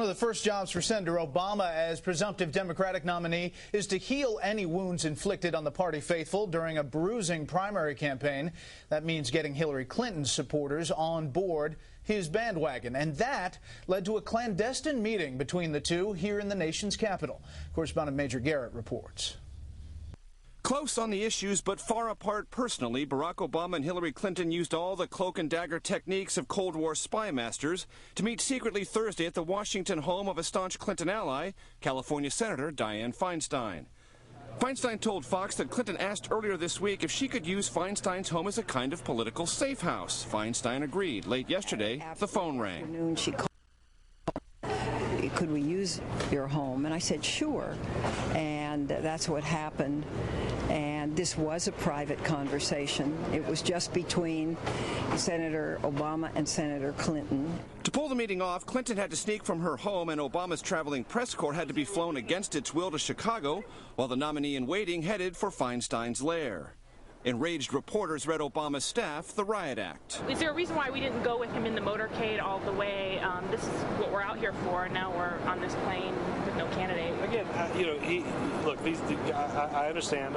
One of the first jobs for Senator Obama as presumptive Democratic nominee is to heal any wounds inflicted on the party faithful during a bruising primary campaign. That means getting Hillary Clinton's supporters on board his bandwagon. And that led to a clandestine meeting between the two here in the nation's capital. Correspondent Major Garrett reports. Close on the issues, but far apart personally, Barack Obama and Hillary Clinton used all the cloak and dagger techniques of Cold War spy masters to meet secretly Thursday at the Washington home of a staunch Clinton ally, California Senator Dianne Feinstein. Feinstein told Fox that Clinton asked earlier this week if she could use Feinstein's home as a kind of political safe house. Feinstein agreed. Late yesterday, the phone rang. She called, could we use your home? And I said, sure. And that's what happened. And this was a private conversation. It was just between Senator Obama and Senator Clinton. To pull the meeting off, Clinton had to sneak from her home, and Obama's traveling press corps had to be flown against its will to Chicago, while the nominee-in-waiting headed for Feinstein's lair. Enraged reporters read Obama's staff the riot act. Is there a reason why we didn't go with him in the motorcade all the way? This is what we're out here for, and now we're on this plane with no candidate. Again, I understand.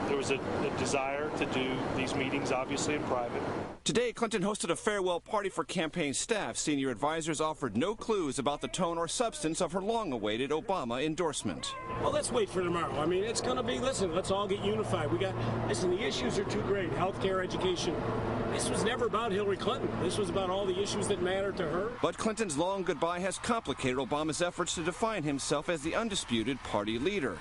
There was a desire to do these meetings, obviously, in private. Today, Clinton hosted a farewell party for campaign staff. Senior advisors offered no clues about the tone or substance of her long-awaited Obama endorsement. Well, let's wait for tomorrow. I mean, it's going to be, listen, let's all get unified. The issues are too great. Healthcare, education. This was never about Hillary Clinton. This was about all the issues that matter to her. But Clinton's long goodbye has complicated Obama's efforts to define himself as the undisputed party leader.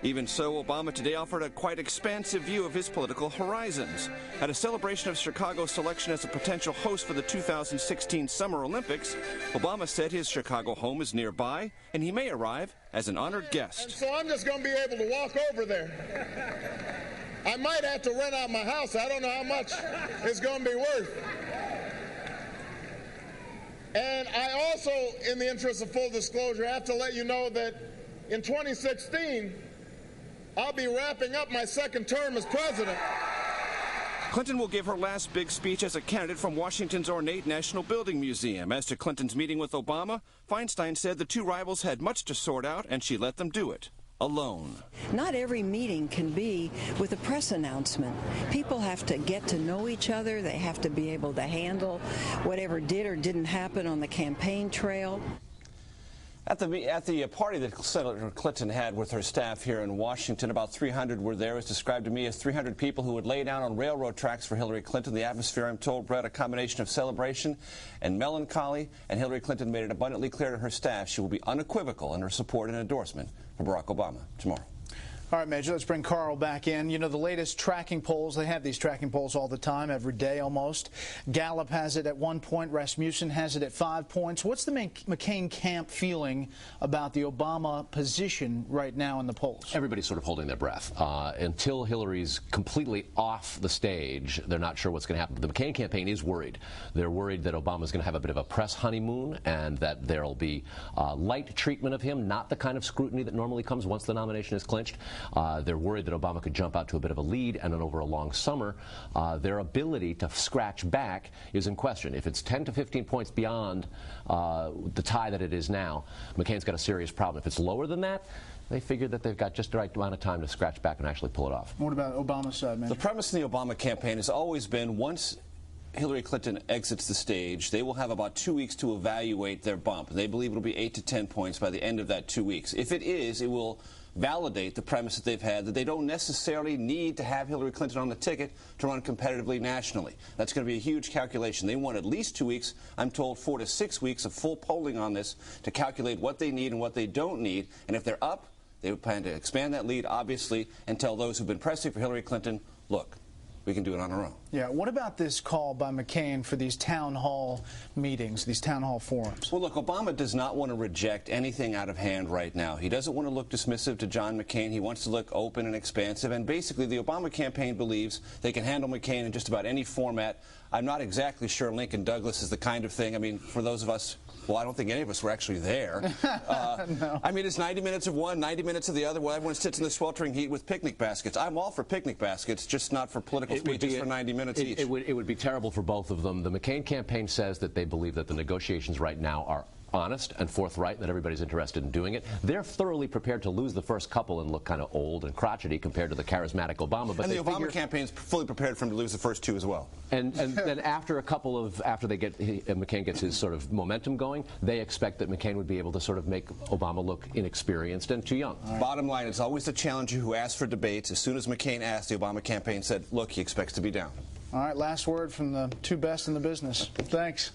Even so, Obama today offered a quite expansive view of his political horizons. At a celebration of Chicago's selection as a potential host for the 2016 Summer Olympics, Obama said his Chicago home is nearby, and he may arrive as an honored guest. And so I'm just going to be able to walk over there. I might have to rent out my house. I don't know how much it's going to be worth. And I also, in the interest of full disclosure, have to let you know that in 2016, I'll be wrapping up my second term as president. Clinton will give her last big speech as a candidate from Washington's ornate National Building Museum. As to Clinton's meeting with Obama, Feinstein said the two rivals had much to sort out, and she let them do it alone. Not every meeting can be with a press announcement. People have to get to know each other. They have to be able to handle whatever did or didn't happen on the campaign trail. At the party that Senator Clinton had with her staff here in Washington, about 300 were there. It was described to me as 300 people who would lay down on railroad tracks for Hillary Clinton. The atmosphere, I'm told, bred a combination of celebration and melancholy, and Hillary Clinton made it abundantly clear to her staff she will be unequivocal in her support and endorsement for Barack Obama tomorrow. All right, Major, let's bring Carl back in. You know, the latest tracking polls, they have these tracking polls all the time, every day almost. Gallup has it at 1 point. Rasmussen has it at 5 points. What's the McCain camp feeling about the Obama position right now in the polls? Everybody's sort of holding their breath. Until Hillary's completely off the stage, they're not sure what's going to happen. But the McCain campaign is worried. They're worried that Obama's going to have a bit of a press honeymoon and that there'll be light treatment of him, not the kind of scrutiny that normally comes once the nomination is clinched. They're worried that Obama could jump out to a bit of a lead, and then over a long summer, their ability to scratch back is in question. If it's 10 to 15 points beyond the tie that it is now, McCain's got a serious problem. If it's lower than that, they figure that they've got just the right amount of time to scratch back and actually pull it off. What about Obama's side, man? The premise in the Obama campaign has always been once Hillary Clinton exits the stage, they will have about 2 weeks to evaluate their bump. They believe it'll be 8 to 10 points by the end of that 2 weeks. If it is, it will validate the premise that they've had that they don't necessarily need to have Hillary Clinton on the ticket to run competitively nationally. That's going to be a huge calculation. They want at least 2 weeks, I'm told 4 to 6 weeks of full polling on this to calculate what they need and what they don't need. And if they're up, they would plan to expand that lead, obviously, and tell those who've been pressing for Hillary Clinton, look, we can do it on our own. Yeah, what about this call by McCain for these town hall meetings, these town hall forums? Well, look, Obama does not want to reject anything out of hand right now. He doesn't want to look dismissive to John McCain. He wants to look open and expansive. And basically, the Obama campaign believes they can handle McCain in just about any format. I'm not exactly sure Lincoln Douglas is the kind of thing. I mean, for those of us Well, I don't think any of us were actually there. No. I mean, it's 90 minutes of one, 90 minutes of the other, while everyone sits in the sweltering heat with picnic baskets. I'm all for picnic baskets, just not for political speeches for 90 minutes each. It would be terrible for both of them. The McCain campaign says that they believe that the negotiations right now are honest and forthright, that everybody's interested in doing it. They're thoroughly prepared to lose the first couple and look kind of old and crotchety compared to the charismatic Obama. But and the Obama campaign's fully prepared for him to lose the first two as well. And then after McCain gets his sort of momentum going, they expect that McCain would be able to sort of make Obama look inexperienced and too young. Right. Bottom line, it's always the challenger who asks for debates. As soon as McCain asked, the Obama campaign said, look, he expects to be down. All right, last word from the two best in the business. Thanks.